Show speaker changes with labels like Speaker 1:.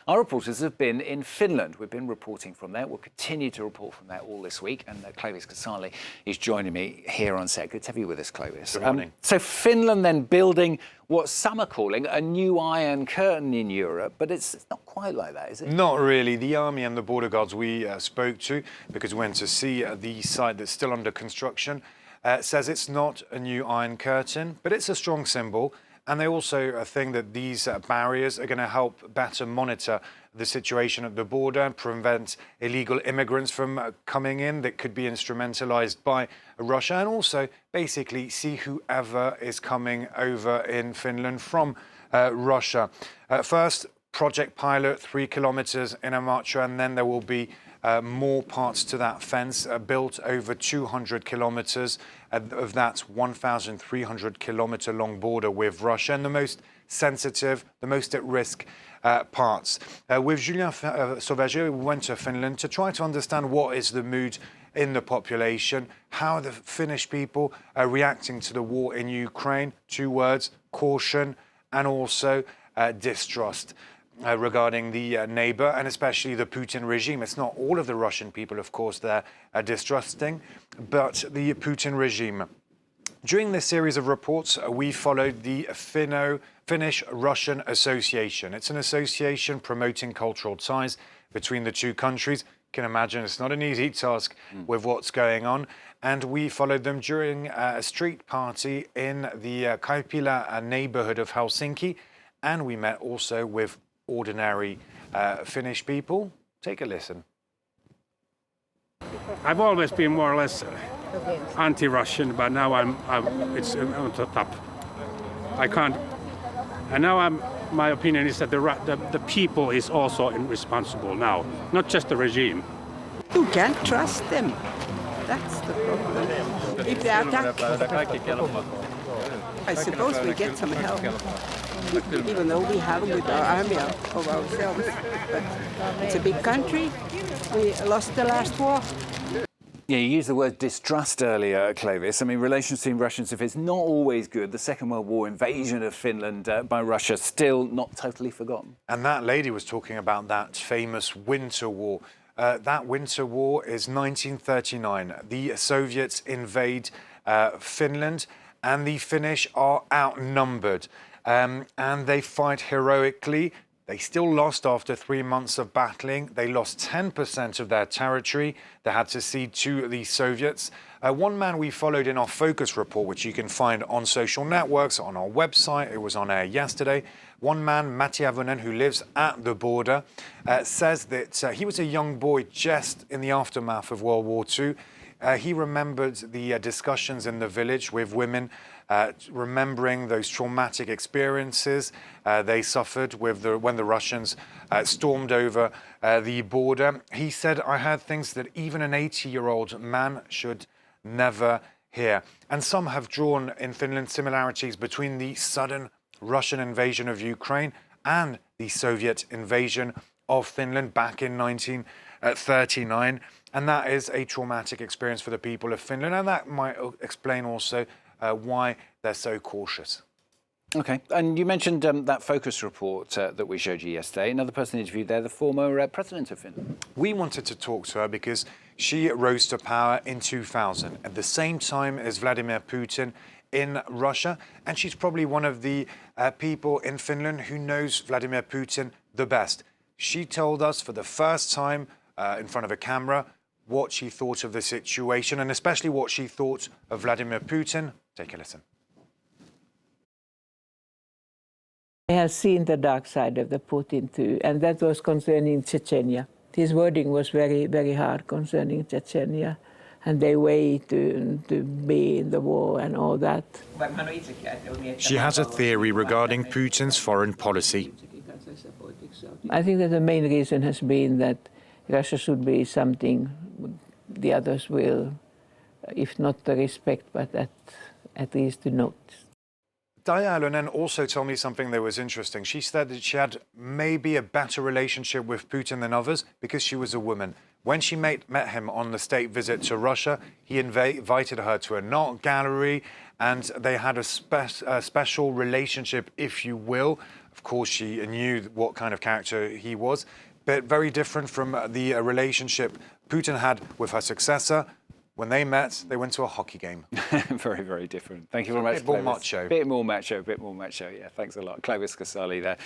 Speaker 1: Our reporters have been in Finland. We've been reporting from there. We'll continue to report from there all this week. And Clovis Casali is joining me here on set. Good to have you with us, Clovis.
Speaker 2: Good morning.
Speaker 1: So Finland then building what some are calling a new Iron Curtain in Europe, but it's not quite like that, is it?
Speaker 2: Not really. The army and the border guards we spoke to, because we went to see the site that's still under construction, says it's not a new Iron Curtain, but it's a strong symbol. And they also think that these barriers are going to help better monitor the situation at the border, prevent illegal immigrants from coming in that could be instrumentalized by Russia, and also basically see whoever is coming over in Finland from Russia. First, project pilot, 3 kilometers in Imatra, and then there will be more parts to that fence built over 200 kilometers of that 1,300 kilometer long border with Russia, and the most sensitive, the most at risk parts. With Julien Sauvager, we went to Finland to try to understand what is the mood in the population, how the Finnish people are reacting to the war in Ukraine. 2 words: caution and also distrust. Regarding the neighbor and especially the Putin regime. It's not all of the Russian people, of course, they're distrusting, but the Putin regime. During this series of reports, we followed the Finnish-Russian Association. It's an association promoting cultural ties between the two countries. You can imagine it's not an easy task with what's going on. And we followed them during a street party in the Kaipila neighborhood of Helsinki. And we met also with ordinary Finnish people. Take a listen.
Speaker 3: I've always been more or less anti-Russian, but now it's on the top. I can't. And now my opinion is that the people is also responsible now, not just the regime.
Speaker 4: You can't trust them. That's the problem. If they attack, I suppose we get some help. Even though we have a good army of ourselves. But it's a big country. We lost the last war.
Speaker 1: Yeah, you used the word distrust earlier, Clovis. I mean, relations between Russians and Finns not always good. The Second World War invasion of Finland by Russia still not totally forgotten.
Speaker 2: And that lady was talking about that famous Winter War. That Winter War is 1939. The Soviets invade Finland and the Finnish are outnumbered. And they fight heroically. They still lost after 3 months of battling. They lost 10% of their territory. They had to cede to the Soviets. One man we followed in our focus report, which you can find on social networks, on our website, it was on air yesterday. One man, Matti Avonen, who lives at the border, says that he was a young boy just in the aftermath of World War II. He remembered the discussions in the village with women, remembering those traumatic experiences they suffered when the Russians stormed over the border. He said, I heard things that even an 80-year-old man should never hear. And some have drawn in Finland similarities between the sudden Russian invasion of Ukraine and the Soviet invasion of Finland back in 1939. And that is a traumatic experience for the people of Finland. And that might explain also why they're so cautious.
Speaker 1: OK. And you mentioned that focus report that we showed you yesterday. Another person interviewed there, the former president of Finland.
Speaker 2: We wanted to talk to her because she rose to power in 2000 at the same time as Vladimir Putin in Russia. And she's probably one of the people in Finland who knows Vladimir Putin the best. She told us for the first time in front of a camera what she thought of the situation and especially what she thought of Vladimir Putin. Take a listen.
Speaker 5: I have seen the dark side of the Putin too, and that was concerning Chechnya. His wording was very, very hard concerning Chechnya, and their way to be in the war and all that.
Speaker 2: She has a theory regarding Putin's foreign policy.
Speaker 5: I think that the main reason has been that Russia should be something the others will, if not to respect, but at least to note.
Speaker 2: Daija Alonen also told me something that was interesting. She said that she had maybe a better relationship with Putin than others because she was a woman. When she met him on the state visit to Russia, he invited her to an art gallery and they had a special relationship, if you will, Of course, she knew what kind of character he was, but very different from the relationship Putin had with her successor. When they met, they went to a hockey game.
Speaker 1: Very, very different. Thank you very much,
Speaker 2: bit more
Speaker 1: Clovis.
Speaker 2: macho.
Speaker 1: Bit more macho, bit more macho. Yeah, thanks a lot. Clovis Casali there.